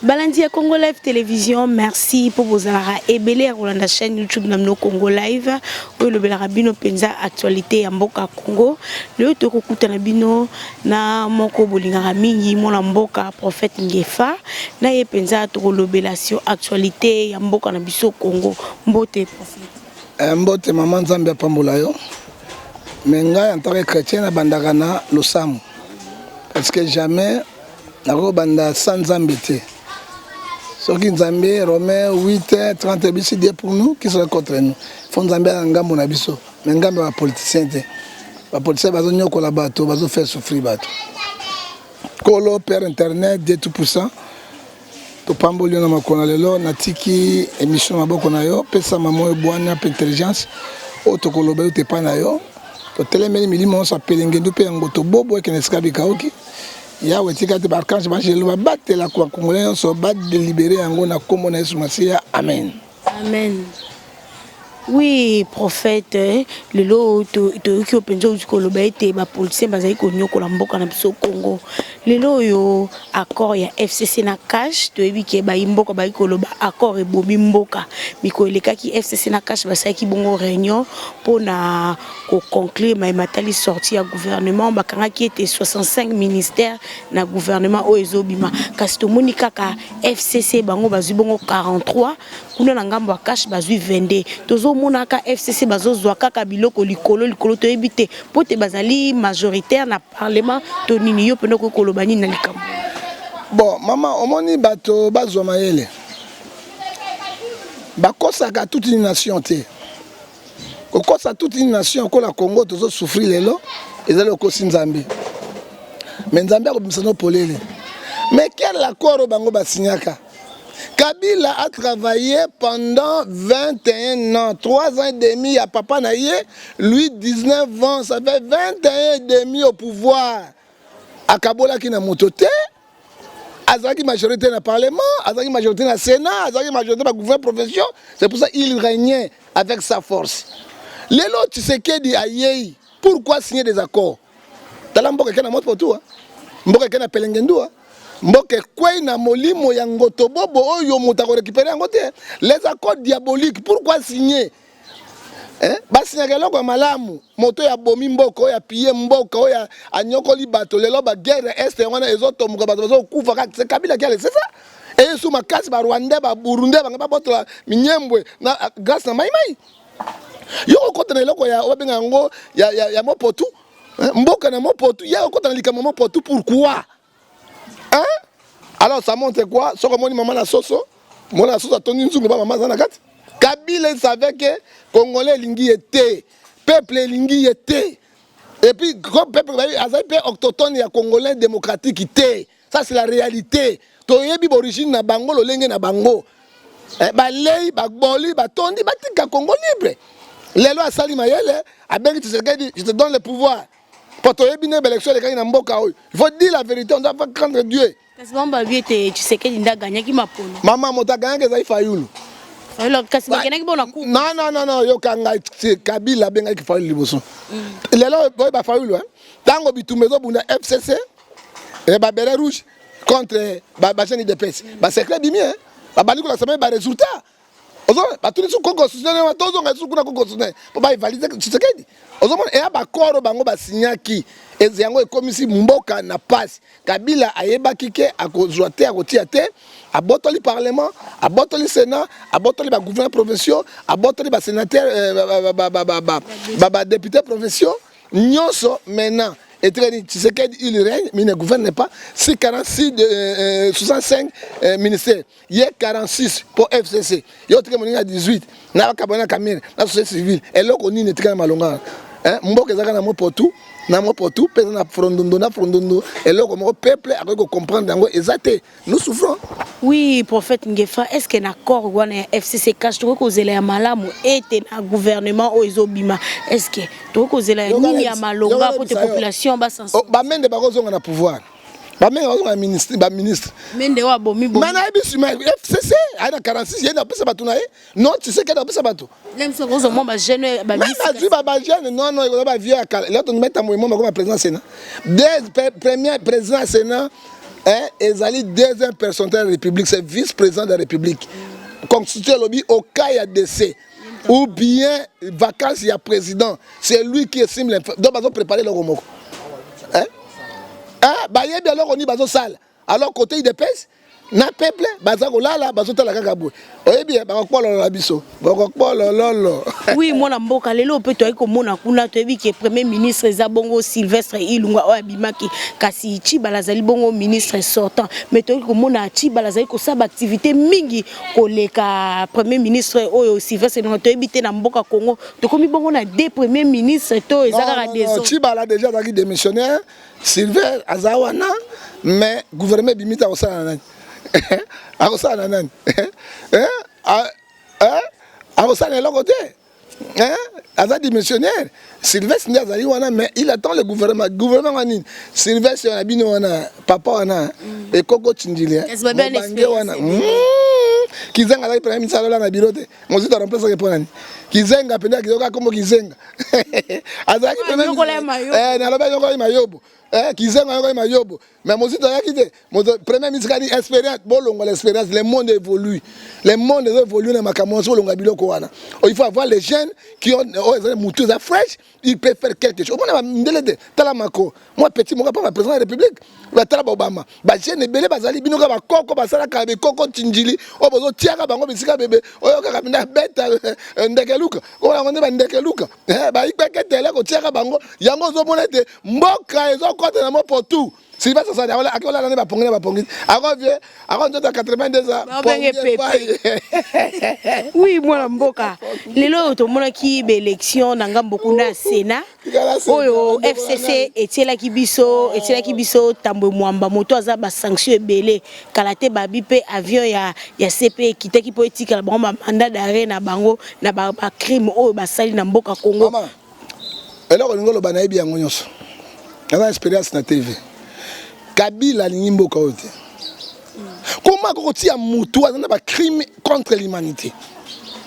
Balandi à Congo Live Télévision, merci pour vos alara et belé à la chaîne YouTube Namno Congo Live où le belarabino penza actualité à Mboka Congo le toko kutanabino na moko bolingara mingi mona mboka prophète Ngefa na ye penza toko lobelation actualité à Mboka na biso Congo mbote prophète mbote maman Nzambe pambola yo mais ngai en tant que chrétien na bandaka na losamu parce que jamais na banda sans Nzambe te. Ce qui nous a mis Romains 8, 30 bis pour nous qui sont contre nous. Il faut nous amener à Ngambo Nabiso. Mais Ngambo est politicien. Les politiciens ils vont faire souffrir. Kolo, Père Internet, Dieu tout puissant. To pamboli na makona lelo na tiki émission maboko na yo pesa mamo ebwana pe intelligence o to koloba yo te pa na yo to telemeli milimo sa pelengendu pe ngoto bobo e keneska bikaoki. Yahweh tika te barkange bangelo ba battre la congolais so bat délibérer yango na kombo na Yesu Masia amen. Amen. Oui, prophète, le lot qui au penjo du Kolobete, ma politicien bazai konyo kolamboka na biso Congo. Le lot yo accord ya FCC na cash, to ebi ke ba imboka ba koloba accord e bobi mboka. Miko eleka ki FCC na cash basai ki bongo réunion pour na ko conclure ma matali sortie à gouvernement bakanga ki était 65 ministères na gouvernement o ezobima. Kasi to monika ka FCC bango bazu bongo 43, kuna na ngambo cash bazu 22. Tozo monaka FCC bazozwa kaka biloko likolo to ebite pote bazali majoritaire na parlement to nini yo peno ko kolobani na likambo. Bon maman omoni bato bazwa mayele bakosaka toute une nation te kokosa toute une nation ko la Congo tozo souffrir lelo ezalo ko Nzambe mais Nzambe akobimisa no polele mais quel accord bango basignaka. Kabila a travaillé pendant 21 ans, 3 ans et demi à Papa Naye, lui 19 ans, ça fait 21 et demi au pouvoir. À Kabola qui n'a mototé, Azaki majorité dans le Parlement, Azaki majorité dans le Sénat, Azaki majorité dans le gouvernement profession, c'est pour ça qu'il régnait avec sa force. Les lots, tu sais qu'il dit aïe, pourquoi signer des accords? T'as l'amboka qui n'a moto pour tout, mboka qui n'a pelengendu, mboke kwei na molimo ya ngoto bobo oyo mutako récupérer ngote les accords diaboliques pourquoi signer ba signer keloko malamu moto ya bomi mboko ya piller mboko ya anyokoli bato lelo ba guerre est wana ezotomuka bato bazo kufa ka c'est Kabila qui a laissé ça et sous makasi ba Rwanda ba Burundi ba ngaba botola minyembwe na grâce na maimai yo okota na eloko ya obenga ngo ya mopotu mboka na mopotu ya okota na likama mopotu pourquoi. Hein? Alors ça montre quoi? Ce que mon maman la soso, mon la soso a tenu une maman zanakat. Kabila savait que Congolais lingi était, peuple lingi était. Et puis comme peuple autochtone et Congolais démocratique était. Ça c'est la réalité. Toyebi origine na bango lo lenge na bango. Ba lei ba boli ba tondi ba tika Congo libre. Les lois sali mayele, a bien que je te donne le pouvoir. Il faut dire la vérité, on doit pas craindre Dieu. Tu sais que Linda gagné qui m'a polo. Maman, mon gagné que ça Fayoulou. Non, yo kanga Kabila benga ki Fayoulou liboso. Lelo boy ba Fayoulou hein. Tango bitumezo bunda FCC et ba beret rouge contre ba chaîne de presse. Ba secret bimi hein. Ba bali ko la semaine ba résultat. Ozo ba tous les Congo constitutionnel wa tozo nga suku na Congo constitutionnel. Pour ba valider Tshisekedi. Ozo mon e ba koro bango ba signaki eziango ekomisi mboka na passe. Kabila ayeba kike akozwa te akotia te abotoli parlement, abotoli sénat, abotoli ba gouvernement provinciaux, abotoli ba sénateur ba député provinciaux. Nyonso maintenant et tu sais qu'il règne, mais il ne gouverne pas. C'est 65 ministères. Il y a 46 pour FCC. Il y a 18. Il y a 18 la société civile. Et là, on est très malonga. Mboka ezaka na mopotu, pesa na frondondo. Et là, comme peuple a comprendre dango exacté. Nous souffrons. Oui, prophète Ngefa, est-ce qu'il y a un accord ou un FCC cash to ko zela ya malamu et un gouvernement o ezobima? Est-ce que to ko zela ya nini ya malonga pour la population ba sans? Ba mende ba kozonga na pouvoir. Ba mende ba kozonga ministre. Mende wa bomi bomi. Mana ebisuma FCC ana 46 yena pesa batu na ye. Non, tu sais que na pesa batu. Lem so rozo mo ba jeune ba ministre. Ba jeune non ba vieux là on met à moi comme président Sénat. Des premier président Sénat ezali deuxième personne de la République, c'est vice-président de la République. Constitué lobby au cas il y a décès ou bien vacances il y a président, c'est lui qui estime l'information. Donc ils ont préparé le remoko. Bah il y a bien alors on y bazo salle. Alors côté il dépêche na peuple bazako lala bazota la kaka boy. Oye bien bakokwa lolo biso. Bakokwa lolo. Oui, moi na mboka lelo pe to iko mona kuna to ebi ke premier ministre Zabongo Sylvestre Ilunga o abimaki kasi Tshibala zali bongo ministre sortant. Mais to iko mona Tshibala zali ko saba activité mingi koleka premier ministre oyo Sylvestre no to ebi te na mboka Congo. To komi bongo na deux premiers ministres to ezaka des autres. Tshibala déjà zaki démissionnaire, Sylvestre Azawana mais gouvernement bimita osana nani. Akosana nani akosana eloko te aza démissionnaire Sylvestre ndi azali wana mais il attend le gouvernement wani Sylvestre wana bino wana papa wana ekoko tindili mobange wana kizenga azali premier ministre alola na biro te mozito remplace ke ponani kizenga penda kizoka kombo kizenga azalaki premier ministre naloba yoko mayobo kizenga yoko mayobo mais mozito yaki te premier ministre kadi expérience bolongo l'expérience le monde évolue na makambo so longa biloko wana il faut avoir les jeunes qui ont mutu za fresh ils peuvent faire quelque chose on a ndelete tala mako moi petit mon papa président de la République va tala Obama ba jeune belé bazali binoka ba koko basala ka be koko tinjili o bozo tiaka bango bisika bebe oyo kaka pinda beta ndekeluka o la nde ba ndekeluka ba ikpeke tele ko tiaka bango yango zo monete mboka ezo kote na mo pour tout. Si pas ça, on a pas pongé, avant 82 ans. Oui, moi la mboka. Lelo to mona ki be élection nanga beaucoup na Sénat. Oyo FCC etiela ki biso tambo mwamba moto aza ba sanction ebele kalate babi pe avion ya CP kitaki politique la bango mandat d'arrêt na bango na ba crime oyo basali na mboka Congo. Alors ngolo banayebi yango nyonso. Ava expérience na TV. Kabila alingi mboka oyo te. Comment kotia mutu azana ba crime contre l'humanité.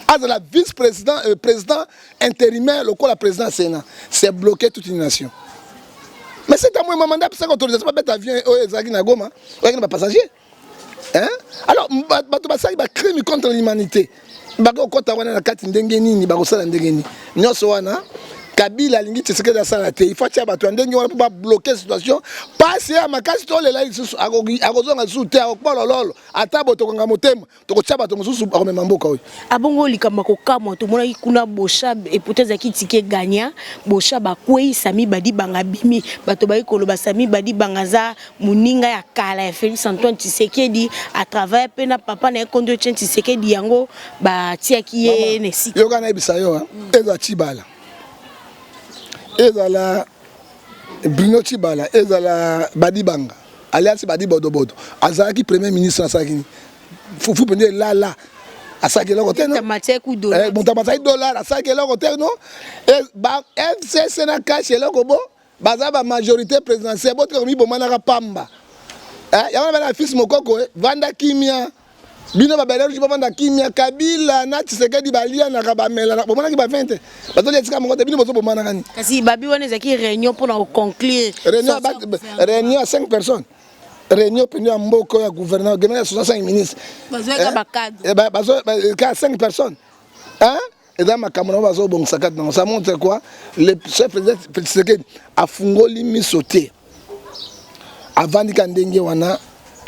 Azala vice-président président intérimaire lokola président Sénat, c'est bloquer toute une nation. Mais c'est à moi mandat pour ça qu'autorisation pas bête avion ezaki na Goma, ezaki na passager. Hein? Alors bato basali ba crime contre l'humanité. Bako kota wana na kati ndenge nini bako sala ndenge nini. Nyoso wana Kabila lingi Tshisekedi asala te il faut tia bato ndenge wana pour bloquer situation parce ya makasi to lela lisusu akozonga sute akopolo lolo atabo to konga motema to kotia bato mususu akomema mboka oyo abongo likamba kokama to mona kuna bosha et peut-être ki tike gagna bosha bakwei sami badi banga bimi bato ba ikoloba sami badi bangaza muninga ya kala ya Félix Antoine Tshisekedi à travers pena papa na kondo Tshisekedi yango ba tia ki ye nesi yoka na bisayo eza Tshibala ezala Bruno Tshibala ezala Badibanga alias Badi Bodobodo azalaki premier ministre asaki fufu pende la asaki loko te no montamata dollar asaki loko te no et ba FCC na caché loko bo baza ba majorité présidentielle botre komi bomana pamba yango na fils mokoko vanda kimia bino babelero jipa vanda kimia Kabila na Tshisekedi balia na kabamela na bomana ki ba 20 batoli etika mongote bino bozo bomana kani kasi babi wana ezaki réunion pour na conclure réunion à 5 personnes réunion penu ya mboko ya gouverneur gouvernement 65 ministres bazoeka ba cadre bazo ka 5 personnes hein et dans ma caméra bazo bon sakat non ça montre quoi le chef président Tshisekedi a fungoli misoté avant ndenge wana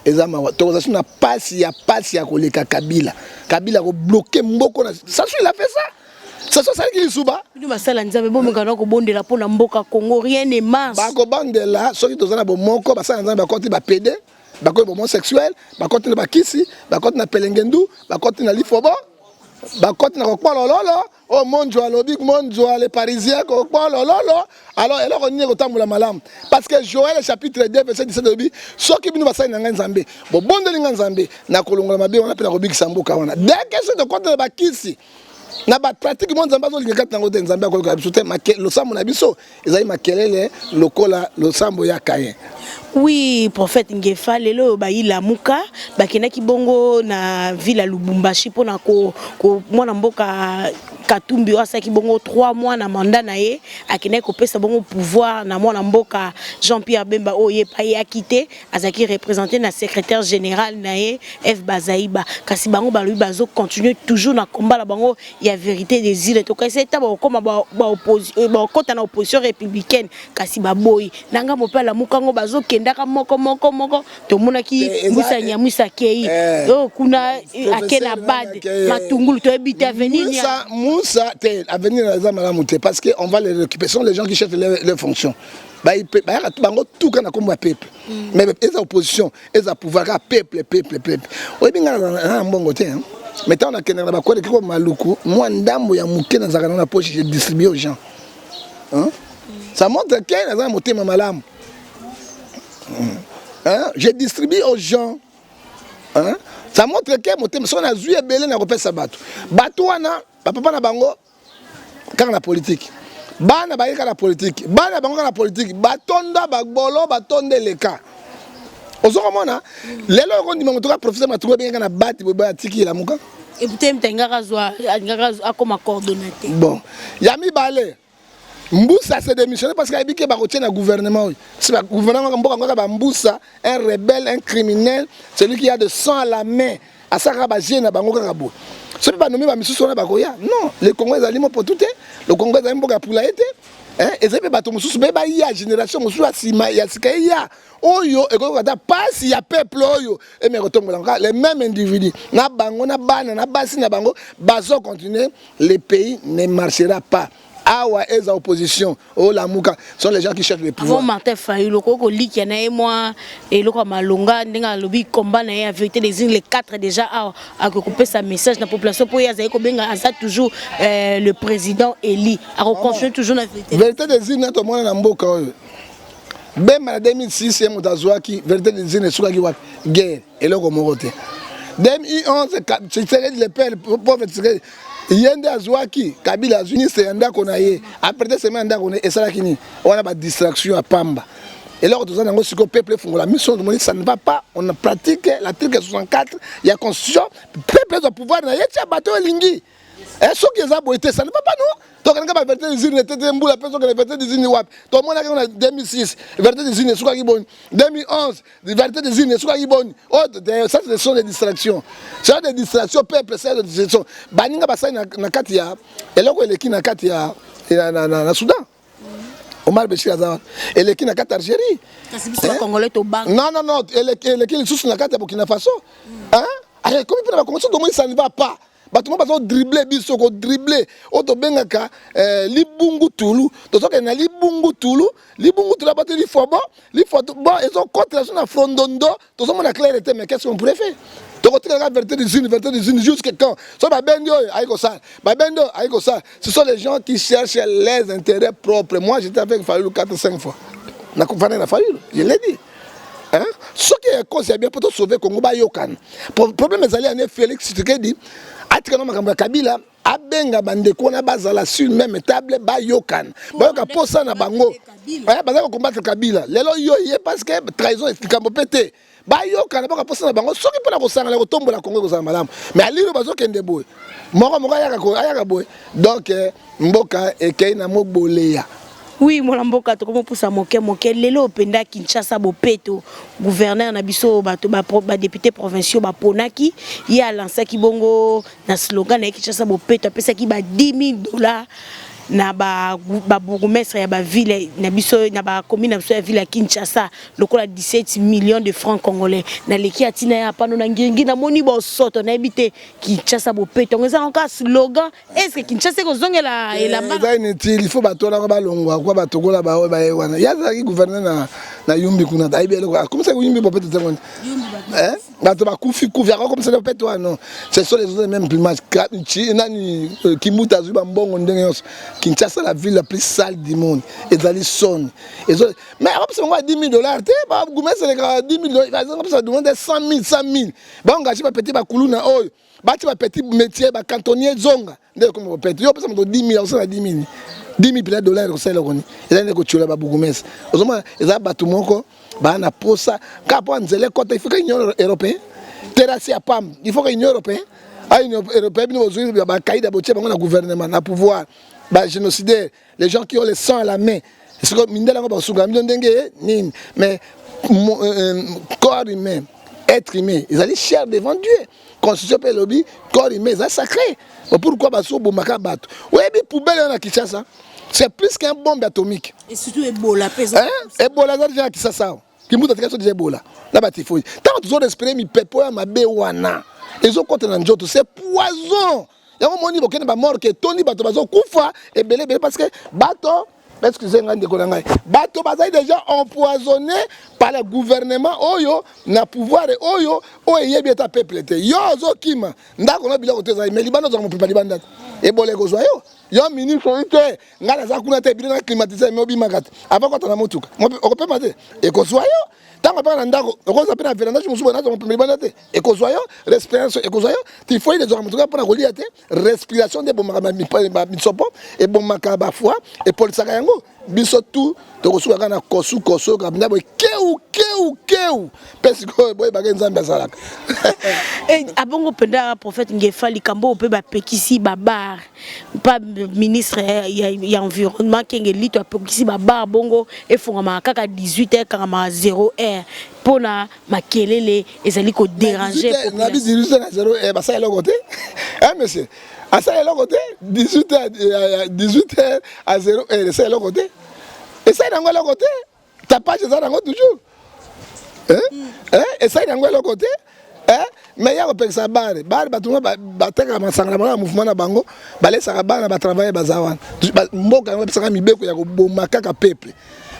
ezama autorisation na passe ya koleka Kabila ko bloquer mboko na ça il a fait ça ça qui suba bino basala nzambe bomekana ko bondela pona mboka Congo rien ne marche ba ko bandela soki tozana bomoko basala nzambe ba koti ba PD ba ko homosexuel ba koti na bakisi ba koti na pelengendu ba koti na lifobo ba koti na kokpolo lolo o monjo alobik monjo les parisiens kokpolo lolo alors elle on nie kotambola malamu parce que Joël chapitre 2 verset 17 obi soki bino basali na nzambe bo bondeli nzambe na kolongola mabe wana pe na kobikisa mboka wana dès que c'est de koti na bakisi na ba pratique mo nzambe zo lingaka tango te nzambe akoka biso te lo sambo na biso ezali makelele lokola lo sambo ya Kayen Oui, prophète Ngefa lelo ba ila muka ba kenaki bongo na ville ya Lubumbashi pona ko mwana mboka Katumbi asaki bongo 3 mois na mandat na ye akenaki kopesa bongo pouvoir na mwana mboka Jean-Pierre Bemba oye pa ye akité azaki représenter na secrétaire général na ye F Bazaiba kasi bango ba lui bazo continuer toujours na combat la bango ya vérité des îles to kasi ta ba koma ba opposition ba kota na opposition républicaine kasi ba boy nanga mopala mukango bazo kendaka moko to monaki musa nyamisa kei oh kuna akena bad matungulu to ebita avenir Moussa, avenir parce qu'on va les récupérer. Ce sont les gens qui cherchent leurs fonctions. Tout quand on a peuple. Mais les oppositions, les pouvoir, peuple. Oui, bien, un bon côté. Mais tant qu'on a quoi de Maluku, moi, ndambo ya mouké dans la poche, je distribue aux gens. Ça montre qu'il y a un moté malam. Je distribue aux gens. Ça montre que moté, si on a joué belé, on a repéré sa bateau. Bateau, papa na bango quand la politique bana ba la politique bana bango la politique batonda bagbolo batonde leka ozokomona lelo ko ndima motoka professeur matuko bien kana bati boba tiki la muka et peut-être ngaka zwa akoma coordonnateur bon yami balé Mboussa s'est démissionné parce qu'il a dit qu'il va retirer le gouvernement. C'est le gouvernement qui Mboussa, un rebelle, un criminel, celui qui a de sang à la main, à Sarabajé, à Bango Karabo. Ce n'est pas nommé par M. Sona Bakoya. Non, les Congolais aliments pour tout. Le Congolais aliments pour la été. Et c'est pas tout le monde. Il y a génération, il y a Oyo, et quand pas s'il y a peuple, Oyo, et mais les mêmes individus, na bango, na bana, na basi, na bango, bazo continuer, le pays ne marchera pas. Awa et opposition, oh la mouka, sont les gens qui cherchent le pouvoir. Avant Martin Fayulu, koko lik yana et moi et loko malonga ndenga lobby combat na ya vérité les îles les 4 déjà a couper sa message la population pour y azaiko benga asa toujours le président Eli a reconstruire toujours la vérité. Vérité des îles na to mona na mboka oyo. Même en 2006 et mutazwaki vérité des îles soka ki wat guerre et loko morote. 2011 c'est le père pauvre Yende Azwaki, Kabila Azuni, c'est un dakonaye. Après des semaines d'akonaye, et ça là qui on a pas distraction à Pamba. Et là, tout ça, le peuple font la mission de monnaie, ça ne va pas. On a pratiqué l'article 64, il y a constitution, le peuple doit pouvoir, il y a un bateau lingi. Et ce qui est aboité, ça ne va pas, non? Donc, on a vérité des îles, la personne qui a vérité des îles, tout le monde a en 2006, vérité des îles, 2011, vérité des îles, ça, ce sont des distractions. Ce sont des distractions, peuple, c'est des distractions. Baninga Bassai na Katia, et là, il est na Katia, na Soudan. Omar Béchir Azawad, il est na Katia Algérie. Non, il est sous la Katia Burkina Faso. Alors, comment il peut commencer de ça ne va pas? Batuma bazo dribbler biso ko dribbler oto bengaka libungu tulu to soka na libungu tulu bato li fobo bon ils ont contre la frondondo to somo na clarté mais qu'est-ce qu'on pourrait faire to côté la vérité des unes jusqu'à quand so ba bendo aiko ça ce sont les gens qui cherchent les intérêts propres. Moi j'étais avec Fayulu 4-5 fois na kufana na Fayulu je l'ai dit. Ce qui est cause c'est bien pour sauver Congo ba yokan problème est allé à Félix Tshisekedi atika na Kabila abenga bandeko na bazala sur même table ba yokan ba yoka posa na bango bazaka combattre Kabila lelo yo ye parce que trahison est pété ba yokan ba posa na bango soki pona ko sanga ko tombola Congo ko sanga malamu mais aliro bazokende boy moko ayaka boy donc mboka ekei na moboleya. Oui, mon amboka to comme pour ça moke lelo penda Kinshasa bopeto gouverneur na biso ba député provinciaux ba ponaki ya lancé ki bongo na slogan na Kinshasa bopeto pesa ki ba $10,000 na ba bourgmestre ya ba ville na biso na ba commune na biso ya ville ya Kinshasa lokola 17 millions de francs congolais na leki atina ya pano na ngingi na moni bo soto na ebité Kinshasa bopeto ngeza encore slogan est-ce que Kinshasa ko zongela elamba il faut batola ko balongwa ko batokola ba wana ya za ki gouverneur na Yumbi kuna daibele comme ça Yumbi bopeto tengoni bato bakufi kuvia comme ça bopeto non ce sont les autres mêmes plumages nani Kimuta zuba mbongo ndenge yos Kinshasa la ville la plus sale du monde. Et dans les sons. Mais après, on va $10,000. C'est $10,000. Ça demande 100 000. Bon, on a petit bakoulou na oyo. Bati petit métier, cantonnier zonga. Dès qu'on peut péter, on peut 10 000, on 10 000. 10 000 $ au salaire koni eza ndeko tchola ba bougumès ozoma eza batu moko ba na posa ka po nzele kota il faut que l'Union européenne terrasse à pam il faut que l'Union européenne a une européenne nous aujourd'hui ba kaida botie bango na gouvernement na pouvoir ba génocidaire les gens qui ont le sang à la main est-ce que mindela ngo ba sunga million ndenge nini mais corps humain être humain ils allaient cher devant Dieu constitution pe lobby corps humain c'est sacré pourquoi ba so bomaka bato ouais bi poubelle na Kinshasa c'est plus qu'un bombe atomique et surtout Ebola pesa Ebola za déjà Kinshasa qui muta tikaso déjà Ebola na ba tifoi tant que tu respirer mi pepo ya mabe wana ezo kote na njoto c'est poison yango moni bokene ba mort que toni bato bazo kufa ebele parce que bato excusez-moi de Kolangai. Bato bazai déjà empoisonné par le gouvernement oyo na pouvoir oyo oye bieta peuple te. Yo zo kima ndako na biloko te za mais libano za mo peuple libanda. E bolé ko zo yo ministre ite ngala za kuna te bilona climatiser mais obi makata. Avant ko tana motuka. Mo ko mate e ko zo yo tango pa na ndako ko za pena vérandage musuba na za mo peuple libanda te. E ko zo yo respiration e ko zo yo il faut ile zo motuka pour na kolia te respiration de bomaka ma mitsopo e bomaka ba foi et pour ça biso tout tokosuka na kosu kabina boy keu parce que boy bagay nzambe azalaka et abongo penda prophète ngefali kambo pe ba pekisi babar pas ministre ya environnement kengeli to pekisi babar bongo efonga kaka 18h kama 0h pona makelele ezali ko déranger na 18h na 0h ba ça eloko te hein monsieur à ça eloko te 18h à 0h ça eloko te et ça dans le côté ta page ça dans toujours et ça dans le côté mais ya ko pekisa bare batuma bateka masangala na mouvement na bango balesa bana ba travailler bazawana mboka na pesa mibeko ya ko bomaka kaka peuple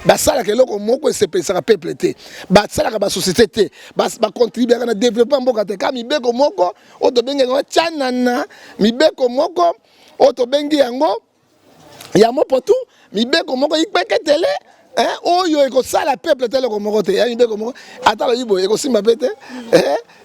basala ke loko moko se pesa peuple te basala ka ba société te ba contribuer na développement mboka te ka mibeko moko o to benga ngo chanana mibeko moko o to bengi yango ya mopoto mibeko moko ikpeketele oyo eko sala peuple tele ko moko te ya mibeko moko atala yibo eko simba pete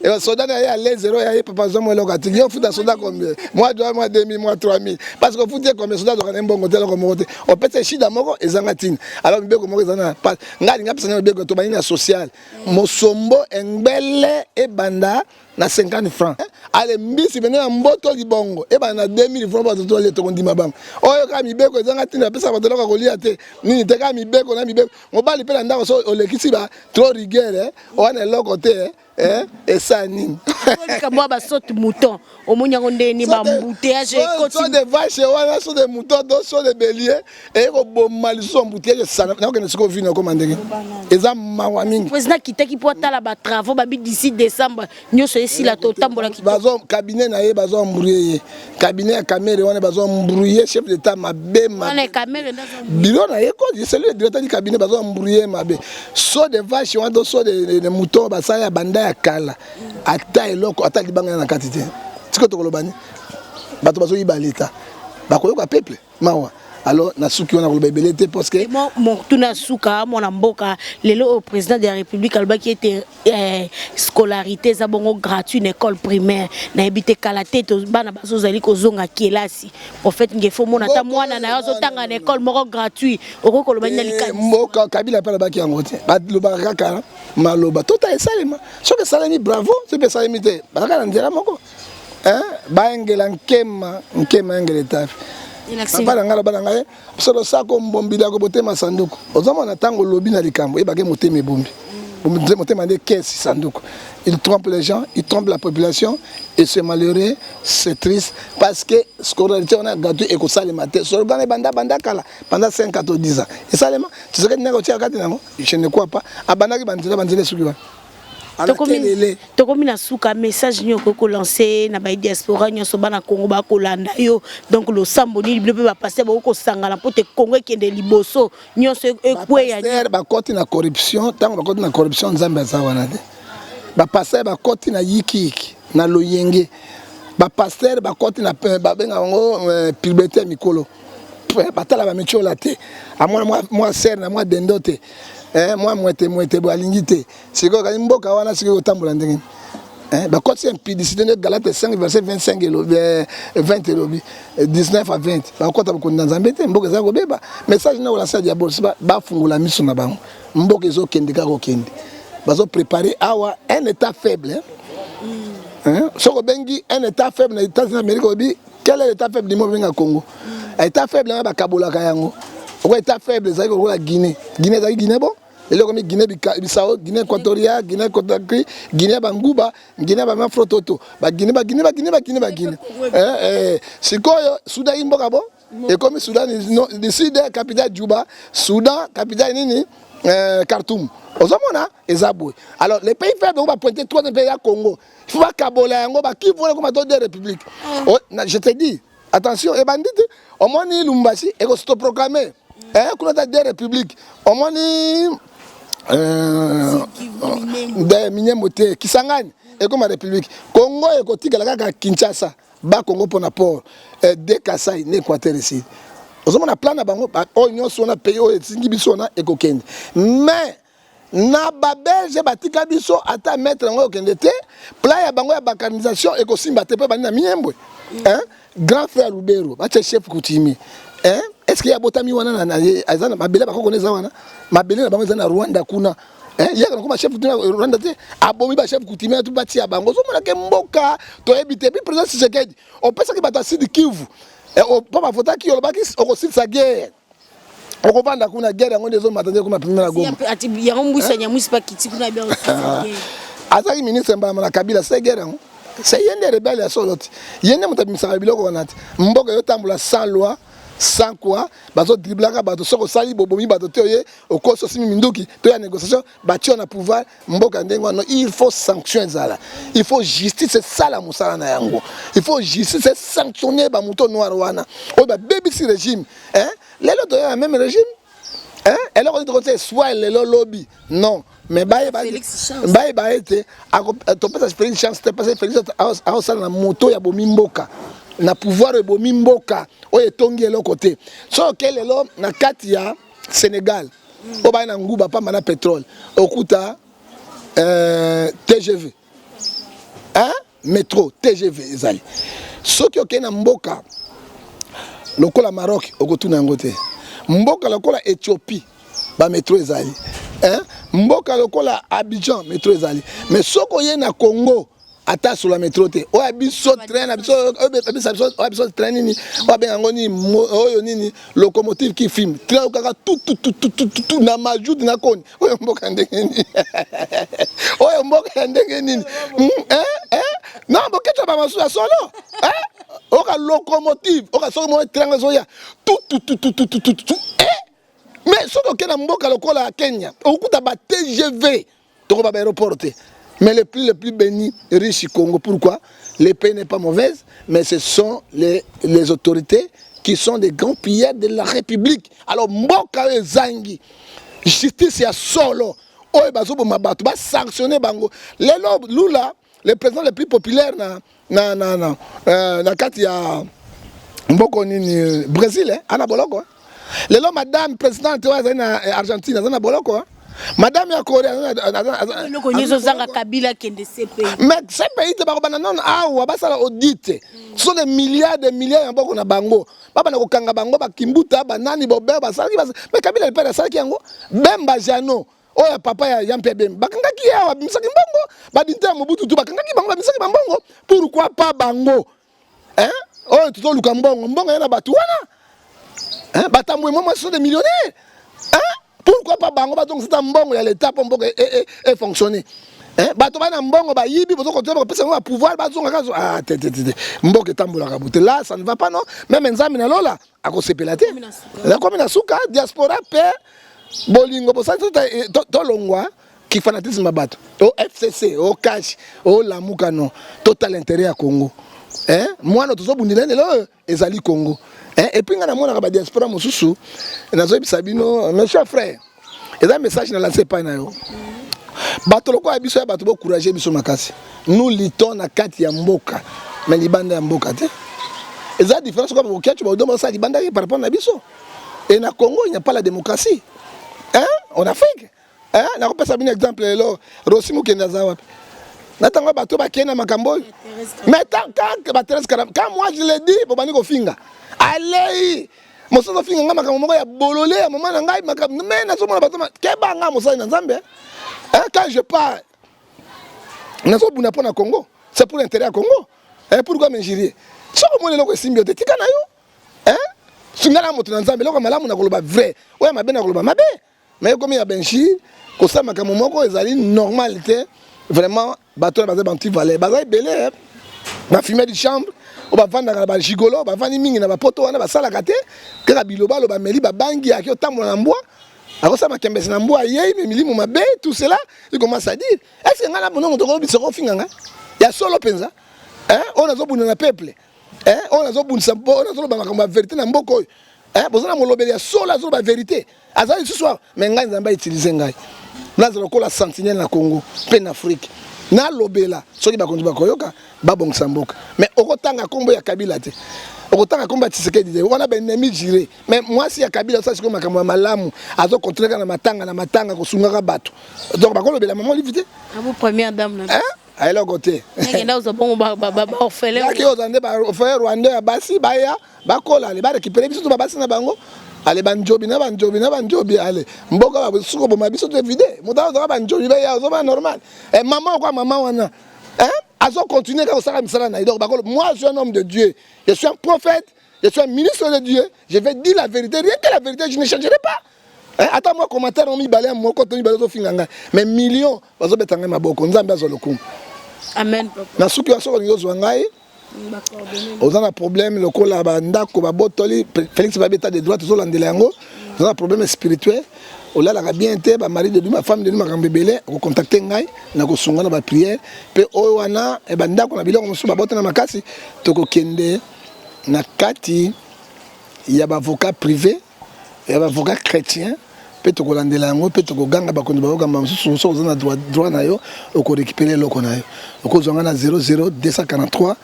et soldat ya les 0 ya papa zomo lo kati yo futa soldat combien moi 2 mois demi moi 3000 parce que futa combien soldat do kana mbongo tele ko moko te o pete shida moko ezanga tine alors mibeko moko ezana ngali ngapisa na mibeko to bani na social mosombo engbele e banda na 50 francs ale mbisi bene na mboto libongo e ba na 2000 francs ba to le to ndima bango oyo ka mibeko ezanga tina pesa ba to ko kolia te nini te ka mibeko na mibeko mobali pe na ndako so olekisi ba trop rigueur o na loko te et ça nini kamwa ba saute mouton au monyango ndeni ba embouteillage côté so de vache wana so de mouton do so de bélier et ko bomaliso embouteillage sana na ko ne siko vino ko mandenge eza mawa mingi président kitaki po tala ba travaux ba bi d'ici décembre nyoso esi la to tambola ki bazo cabinet na ye bazo embrouiller cabinet ya caméra wana bazo embrouiller chef d'état mabe wana caméra ndazo bureau na ye ko c'est le directeur du cabinet bazo embrouiller mabe so de vache wana do so de mouton ba sa ya banda ya kala ata eloko ata libanga na katite tiko tokolobani bato bazo yibalita bakoyoka peuple mawa alors na suki wana koloba belete parce que mon tuna suka mona mboka lelo au président de la république alba qui était scolarité za bongo gratuit une école primaire na ebité kala tete bana bazo zali ko zonga kelasi prophète ngefo mona ta mwana na yazo tanga na école moko gratuit oko koloba na likani mboka kabila pala baki yango te baloba kaka maloba tota esalema soki esalemi bravo soki esalemi te balaka na nzela moko baengela nkema engele tafi bana ngala bana ngaye solo sako mbombila ko botema sanduku ozomona tango lobi na likambo e bage motema ebombi motema de caisse sanduku il trompe les gens il trompe la population et c'est malheureux c'est triste parce que scolarité on a gâté et ko sale matin solo bana banda kala pendant 5 à 10 ans et salema tu sais que nako tia kati nango je ne crois pas abanaki banzela suki tokomi na suka message nyoko ko lancer na ba diaspora nyonso bana Congo ba kolanda yo donc lo sambo ni bible ba passer ba ko sangala pote Congo kende liboso nyonso ekweya ni ba koti na corruption tango ba koti na corruption nzambe azawana de ba passer ba koti na yiki na loyenge ba passer ba koti na ba benga ngo puberté mikolo batala ba mecho la te a moi ser na moi dendote moi mwete bo alingite siko ka mboka wana siko tambola ndenge Bah, quand c'est un publicité de Galate 5, verset 25 et 20 et 19 à 20. Bah, quand tu as beaucoup d'anzambété, mboka za kobeba. Message na wala sa diabole, c'est ba fungula miso na bango. Mboka zo kende ka ko kende. Ba zo préparer awa un état faible. Soko bengi un état faible na États-Unis d'Amérique, quel est l'état faible du Mobinga Congo? État faible na Kabola Kayango. Ou état faible ça ko la Guinée. Guinée za Guinée bon. Et là, comme Guinée Bissau, Guinée équatoriale, Guinée Conakry, Guinée Bangouba, Guinée Bamafrototo, Guinée. C'est quoi Soudan Imbokabo? Et comme Soudan, le sud capitale Djouba, Soudan capitale Nini, Khartoum. Aux hommes, et Zaboué. Alors, les pays faibles, on va pointer trois pays à Congo. Il faut pas Kabola, on va qui voit comme des républiques. Je te dis, attention, et bandit, au moins, ni Lumbashi, et on se proclamer. Qu'on a des républiques. Au moins, des Minyamote, Kisangani, et comme la République. Congo et Kotika, la Kinshasa, Bas Congo pour port, des Kassai, l'Équateur ici. Nous avons un plan à Bango, on a payé, et Kokende. Mais, na babelge batika biso ata mettre ngo kendete plan ya bango ya bakanisation et kosimba te pe bana miembo grand frère Lubero ba chef Kutimi est-ce qu'il y a botami wana na azana mabele ba kokoneza wana mabele na bango zana Rwanda kuna yaka na kuma chef tuna Rwanda te abomi ba chef Kutimi tu bati ya bango so mona ke mboka to ebite bi président Tshisekedi on pesa ki bata Sud Kivu o papa vota ki yoloba ki o kosi sa guerre. On comprend qu'on a guerre, on a des hommes attendus comme la première guerre. Il y a un bouche, il y a un mousse pas qui tire la guerre. Azari ministre Mbama Kabila c'est guerre. C'est une des rebelles à Solot. Il y a un ministre Kabila qu'on a. Mboka yotambola sans loi, sans quoi, bazo driblaka bato soko sali bobomi bato toye au koso simi minduki toya négociation bati on a pouvoir mboka ndengo non il faut sanctionner ça. Il faut justice c'est ça la musala na yango. Il faut justice c'est sanctionner ba muto noir wana. O ba baby si régime les autres ont le même régime. Et là, on dit que soit les lobby. Non. Mais Félix Chance, Félix a la moto ya bomimboka. Na pouvoir ya bomimboka. O etongi l'autre côté. Sauf que les lots na Katia, Sénégal. O ba na nguba pa mana pétrole. Okuta TGV. Métro, TGV ezali. Sauf que na mboka lokola Maroc okotuna yango te mboka lokola Éthiopie ba métro ezali mboka lokola Abidjan métro ezali mais soko ye na Congo ata sur la métro te o abiso train abiso train nini o ben yango ni oyo nini locomotive qui filme train kaka tout na majout na koni oyo mboka ndenge nini oyo mboka ndenge nini non mboka to ba masu solo oka locomotive oka soko mo train zoya tout mais soko ke na mboka lokola Kenya okuta ba TGV to ba aéroport. Mais le plus béni, riche Congo. Pourquoi? Le pays n'est pas mauvaise, mais ce sont les autorités qui sont des grands pilleurs de la République. Alors, Mboka Zangi, justice ya solo, oye bazobo mabato, ba sanctionner bango. Les Lula, le président le plus populaire na kati ya Mboko nini Brésil, ana boloko. Les madame présidente na Argentine, ana boloko. Madame ya Corée Kabila kende CPI. Mais CPI te bakobana non awa basala audit. Ce sont des milliards ya mboko na bango. Baba na kokanga bango bakimbuta banani bobe basala mais Kabila le père salaki yango Bemba Jano. Oya papa ya Yampe Bemba. Bakangaki yawa bimisaki mbongo. Badinte ya Mobutu tu bakangaki bango bimisaki mbongo. Pourquoi pas bango? Oya tuto luka mbongo yana batu wana. Batamwe moi sont des millionnaires. Pourquoi pas bango ba donc c'est un mbongo ya l'état pour mbongo et fonctionner bato bana mbongo ba yibi bozo ko teba pesa ba pouvoir ba zonga kazo mbongo tambola kabuté là ça ne va pas non même nzambi na lola akosepela te la komina suka diaspora pe bolingo pour ça to longwa qui fanatisme bato au FCC au cash au lamuka non total intérêt à Congo moi no tozo bundile lelo ezali Congo. Et puis, on a mon diaspora mosusu, Sabino, mes chers frères, et un message n'a lancé pas. Batoloko a biso ya batubo courageux biso makasi. Nous luttons na kati ya mboka, mais libanda ya mboka te. Et ça différence comme au Kenya, on demande ça libanda par rapport à biso. Et na Congo, il n'y a pas la démocratie. En Afrique. On a pas ça un exemple là, Rosimu Kendazawa. Natanga bato ba kena makambo. Mais quand moi je l'ai dit, bobani ko finga. Allez, moso no finga makambo moko ya bololé ya maman na ngai makambo. Mais na somona bato ke banga mosa na Nzambe. Quand je pars nazo buna pona Congo, c'est pour l'intérêt à Congo. Pourquoi m'injurier? Si on le loko symbiote tika na yo. Sungana moto na Nzambe loko malamu na koloba vrai. Ouais mabe na koloba mabe. Mais comme il y a benchi, ko sa makambo moko ezali normalité. Vraiment, bateau basé banti valé, basé belé, ma fumée de chambre, on va vendre dans la gigolo, on va vendre mingi na ba poto wana ba sala kate, que la biloba lo ba meli ba bangi aki otambo na mboa, alors ça ma kembesi na mboa yei mais milimo mabe tout cela, il commence à dire, est-ce que ngana bono to ko bisoko finganga? Ya solo penza, on a zo buna na peuple, on a zo buna sambo, on a zo ba makambo vérité na mboko, bozana mo lobeli ya solo zo ba vérité. Azali ce soir, mais ngai nzamba utiliser ngai. Là, c'est la sentinelle na Congo, plein Afrique. Na lobela, soki ba kondu ba koyoka, ba bong samboka. Mais okotanga kombo ya Kabila te. Okotanga kombo ya Tshisekedi. On a ben ennemi giré. Mais moi si ya Kabila ça c'est comme makambo malamu, azo contrôler na matanga ko sungaka bato. Donc ba ko lobela maman livité. À vous première dame là. Aïe là côté. Ngenda uzo bongo ba orphelin. Ki ozande ba orphelin Rwanda ya basi ba ya, ba kola le ba récupérer biso to ba basi na bango. Allez banjobi allez mboka ba suko boma biso te vide moto ba banjobi ba ya zo ba normal et maman quoi maman wana azo continuer quand ça misala na donc moi je suis un homme de Dieu, je suis un prophète, je suis un ministre de Dieu, je vais dire la vérité, rien que la vérité, je ne changerai pas. Attends moi commentaire on mi balé mo ko to mi balé to finganga mais millions bazo betanga maboko nzambe azo lokumu. Amen papa. Na suki waso ko nyozo ngai. Aux a un problème, le col à Bandako, Babotoli, Félix Babeta des droits, tout l'andelango. Nous avons un problème spirituel. On a bien été, ma mari de lui, ma femme de lui, ma grand-bébé, on contacte Ngai, on a sonné la prière. Puis Owana, et Bandako, on a bien reçu ma botte dans ma casse. Toko Kende, Nakati, il y a un avocat privé, il y a un avocat chrétien. Puis Toko l'andelango, puis Toko Ganga, Bakondi Baoga, on a droit na yo, on a récupéré l'eau qu'on a eu. On a 00 243.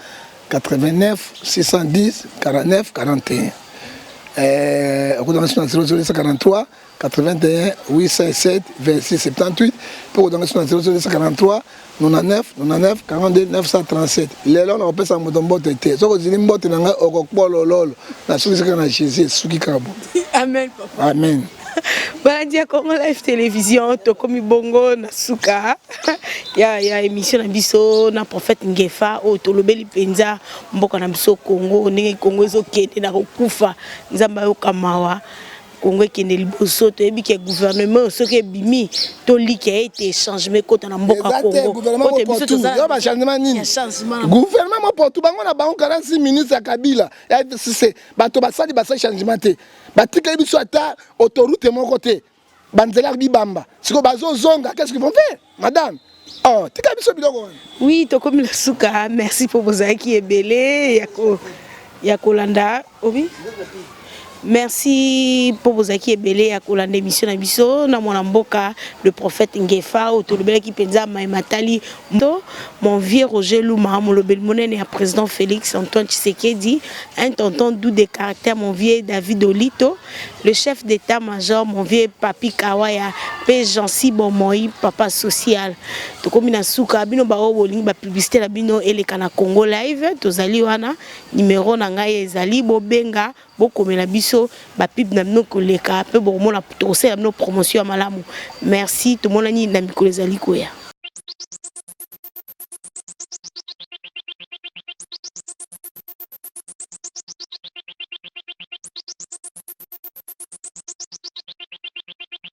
89 610 49 41. Au dans 0043 81 807 26 78. Pour dans 0043 99 99 42 937. Les là on appelle ça modombo tete. So ko zini mbote na nga okokpolo lolo. Na suki saka na Jésus suki kabo. Amen papa. Amen. Balandia Congo Live Télévision to komi bongo na suka ya émission na biso na prophète Ngefa o to lobeli penza mboka na biso Congo ndenge Congo ezokende na kokufa nzamba yo kamawa Congo kende liboso to yebi ke gouvernement soki bimi to like été changement kota na mboka Congo ko te biso to za ba changement nini gouvernement mo pour tout bango na bango 46 minutes ya Kabila ya c'est bato basali changement te batika biso ata autoroute mon côté banzela bibamba siko bazo zonga qu'est-ce qu'ils vont faire madame oh tika biso biloko oui to comme la suka merci pour vos acquis et belé ya kolanda oui. Merci pour vos acquis et belé à Kolande émission na biso na mwana mboka le prophète Ngefa autolobela ki penza matali mon vieux Roger Louma mon lobel monene à président Félix Antoine Tshisekedi un tonton doux de caractère mon vieux David Olito le chef d'état-major mon vieux Papi Kawaya pe Jean-Si Bomoi papa social to komina suka bino ba obolingi ba publicité la bino eleka na Congo Live tozali wana numéro na ngai ezali bobenga bokomela biso ba pib na bino koleka pe bomona to osela bino promotion ya malamu merci to monani na mikolo ezali koya.